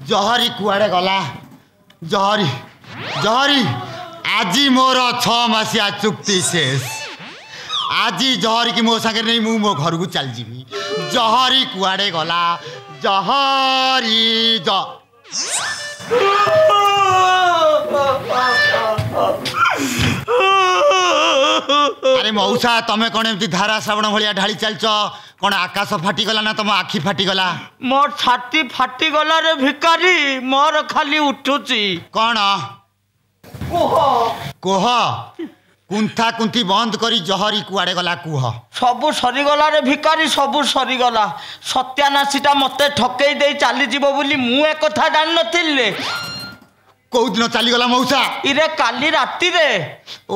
जहरी कुआड़े गला जहरी जहरी आज मोर 6 मासिया चुक्ति शेष आज जहरी की मो सागर नहीं मु मो घर को चल जीवी जहरी कुआड़े गला जहरी अरे मौसा तमें कौन एमती धारा श्रावण भाया ढाली चलच कौन आकाश फाटीगला ना तुम आखि फाटीगला मोर छाती फाटीगला रे भिकारी मोर खाली उठुची कौन कोह कुंथा कुंथी बंद करी जहरी कुआड़े गला कुह सबू सरीगला रे भिकारी सबू सरीगला सत्यानाशीटा मते ठकई दे चली जीव बोली मु एक कथा जान नथिले कौ दिन चलीगला मौसा इरे काली राती रे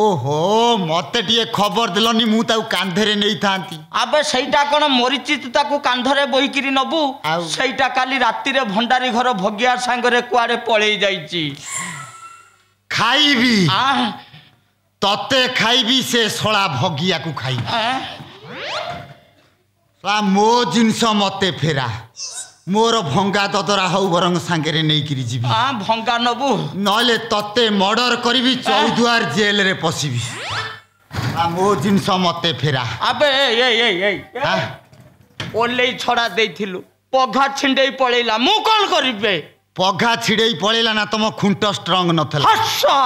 ओहो मते टिए खबर दिलनी मु ताऊ कांधरे नहीं थांती आबे सेटा कोन मरिची तू ताकू कांधरे बोहिकिरी नबू सेटा काली राती रे भंडारी घर भगिया सांगरे कुआड़े पळेई जाईची खाईबी तते खाईबी से सोला भगिया को खाई मो जिनस मते फेरा मोर भंगा ददरा हऊ बरंग सांगरे नहीं किरी जीवी भंगा नबू नले तते मर्डर करी चौद्वार जेल रे पशिबी मो जिनस मते फेरा अबे ओले छड़ा देथिलु पघा छिंडेई पळेला मु कोन करिबे पघा छिड़ेई पळेला ना तुम खुंट स्ट्रांग नथला हस्सा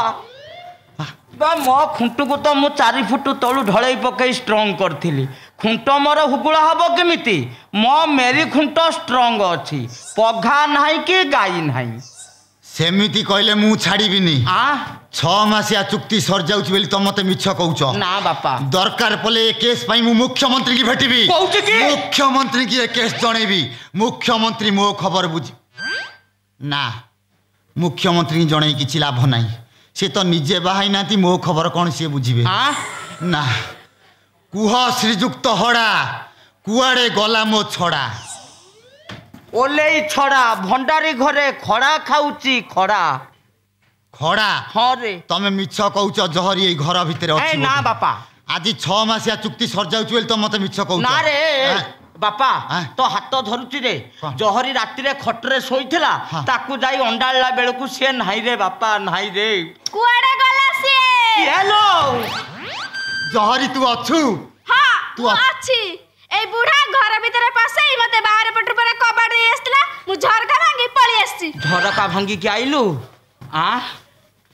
बा मो खुंटू को तो मु 4 फुट तळु ढळई पकई स्ट्रांग करथिली खुंट मोर हुगुला हबो केमिति मो मेरी खुंट स्ट्रांग अछि पघा नाही कि गाई नाही सेमिति कहले मु छाड़ीबिनी 6 मासिया चुक्ति सर जाउछ बेली त मते मिछ कहउछ ना बापा दरकार पले ए केस पई मु मुख्यमंत्री की भेटिबी कहउछ कि मुख्यमंत्री की ए केस जणेबी मुख्यमंत्री मो खबर बुझी ना मुख्यमंत्री की जणे किछि लाभ नाही से तो निजे बाहाई नाती मो खबर कौन सी बुझे ना कुह श्रीजुक्त हड़ा कुआड़े गला मो छड़ा ओले छड़ा भंडारी घरे खड़ा खाऊची खड़ा खड़ा हाँ रे तमे मिछ कहउछ जहरी ए घर भितर अछि ना बापा आज 6 मासिया चुक्ति सर जाउछ बेल तो मते मिछ कहउछ ना रे बापा तो हाथ धरुची रे जहरी राती रे खटरे सोईथिला ताकू जाई अंडाळला बेलकू से नाही रे बापा नाही रे कुआडे गला से हेलो जहरी तू अछु हां तू अछि ए बुढ़ा घर भीतर पसई मते बाहर पटु पर कबाड़ दे आस्तला मु झरका भांगी पळी आछि झरका भांगी के आइलु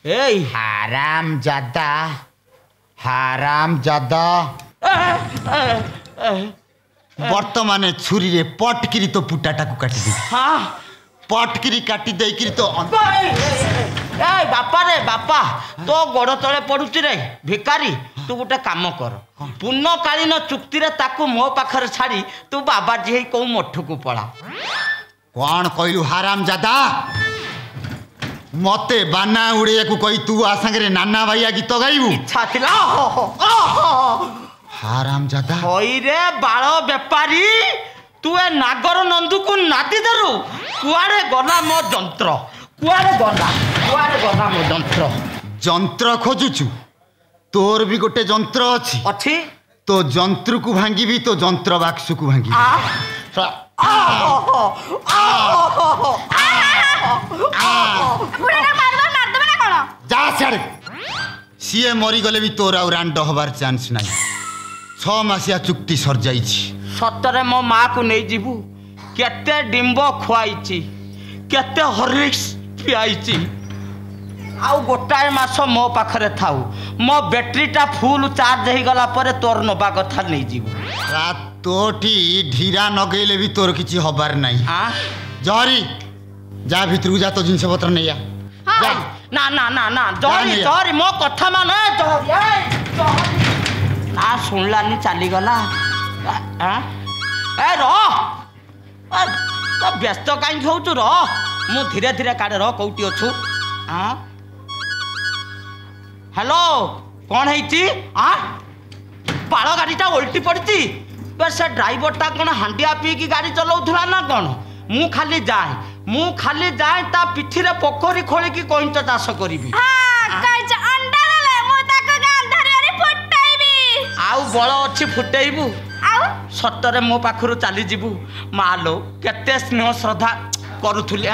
ए हराम जादा वर्तमान छुरी रे पटकिरी तो पुटाटा को काटी दे पटकिरी काटी दे किरी तो ए बापा रे बापा तो गोड़ तले पड़ुची रे भिकारी तू गोटे काम कर पूर्णकालीन चुक्ति रे ताकू मो पाखरे छाड़ी तू बाबा जी को मठ को पड़ा कौन कहलु हराम जादा मते बाना उड़े को कही तू आ संगे नाना भैया गीत गाइबू इच्छा थिला हराम जादा होई रे बाଳ बेपारी तू ए नागर नंदू को नादी दरु कुआड़े गला मो जंत्र कुआड़े गला मो जंत्र जंत्र खोजुचु तोर भी गोटे जंत्र अछि तो जंत्र को भांगी तो जंत्र बाक्स को भांगी जा छाड़े सीए मरी गले भी तोर आउ रांड हबार चांस नहीं 6 मासिया चुक्ति सर जाई सतरे मो माँ को नहीं जीवु केते डिंब खुआई केते हॉर्लिक्स पियाई आउ गोटाए मास मो पाखरे थाउ मो बैटरीटा फुल चार्ज हो गला पर तोर नबा कथा नहीं जीवु तोटी ढीरा नगेले भी तोर किछि हबार नहीं जहरी जा भीतर को जा तो जिनस पत्र नहीं जा ना ना ना ना जहरी मो कथा मान जहरी ना सुनलानी चली गला ए व्यस्त कहीं होचु मु धीरे धीरे काड़े कौटी अच्छु हेलो कौन है बाल गाड़ीटा ओल्टी पड़ी से ड्राइवरटा कौन हांडिया पीकी गाड़ी चलाऊला ना कौन मु खाली जाए ता पिठी रे पोखरी खोलिकी कहीं चाष करी आउ बल अच्छी फुटेबू सतरे मो पाखरु चली जीवु मालो केते स्नेह श्रद्धा କରୁଥିଲି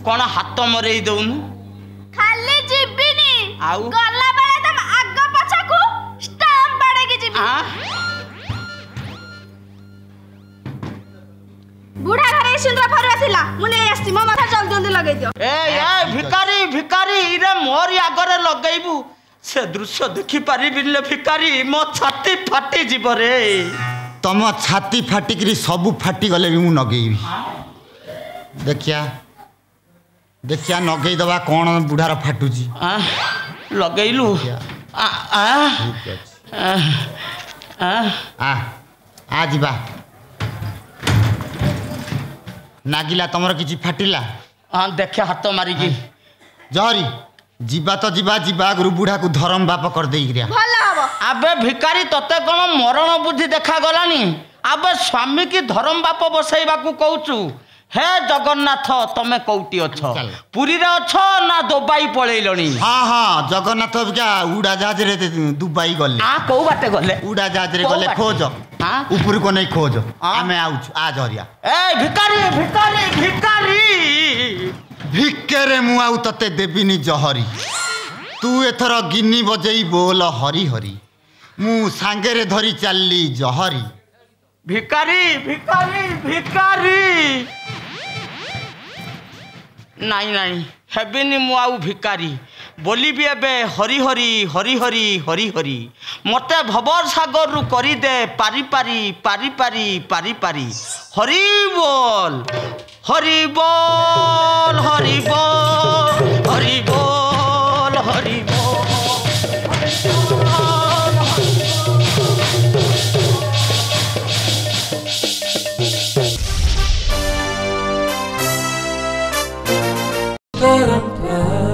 କଣ ହାତ ମରେଇ ଦଉନୁ ଖାଲି ଯିବିନି ଆଉ ଗଲା ବେଳେ ତମ ଆଗ ପଛକୁ ଷ୍ଟାମ୍ପ ବାଡେକି ଯିବି ବୁଢା ଘରେ ସିନ୍ଦୁର ଫରୁଆ ଥିଲା ମୁଁ ନେଇ ଆସିଛି ମୋ ମାଥା ଜଲ୍ଦି ଜଲ୍ଦି ଲଗେଇ ଦିଅ ଏ ଭିକାରୀ ଭିକାରୀ ରେ ମୋରି ଆଗରେ ଲଗେଇବୁ ସେ ଦୃଶ୍ୟ ଦେଖି ପାରିବିଲେ ଭିକାରୀ ମୋ ଛାତି ଫାଟି ଯିବ ରେ ତମ ଛାତି ଫାଟିକିରି ସବୁ ଫାଟି ଗଲେ ବି ମୁଁ ନଗେଇବି ଦେଖିଆ ଦେଖିଆ ନଗେଇ ଦବା କଣ ବୁଢାର ଫାଟୁଛି ଲଗେଇଲୁ ଆ ଯିବା ନାଗିଲା ତମର କିଛି ଫାଟିଲା ଦେଖେ ହାତ ମାରିକି ଜହରି ଯିବା ତ ଯିବା ଯିବା ଆଗରୁ ବୁଢାକୁ ଧରମ ବାପ କରିଦେଇକିରିଆ ଭଲ ହବ ଆବେ ଭିକାରୀ ତତେ କଣ ମରଣ ବୁଦ୍ଧି ଦେଖାଗଲାନି ଆବେ ସ୍ୱାମୀ କି ଧରମ ବାପ ବସେଇବାକୁ କହୁଛୁ हे जगन्नाथ तमे कौटी अछ पुरी रे अछ ना दुबई पळेलणी हां हां जगन्नाथ क्या उड़ा जहाज रे दुबई गले को बाटे गले उड़ा जहाज रे गले खोज ऊपर को नहीं खोज हमें आउछ आ जरिया ए भिकारी भिकारी भिकारी भिक्के मु आउ तते देबिनी जहरी तू एथर गिन्नी बजेई बोल हरी हरी मु सांगे रे धरी चलली जहरी भिकारी भिकारी भिकारी नाई नाई हेबिनी मु आउ भिकारी बोलिबी एबे हरि हरि हरि हरि हरि हरि मते भवर सागर रु करी दे पारी पारी पारी पारी पारी पारी हरि बोल हरि बोल हरि बोल हरि बोल हरि बोल But I'm proud.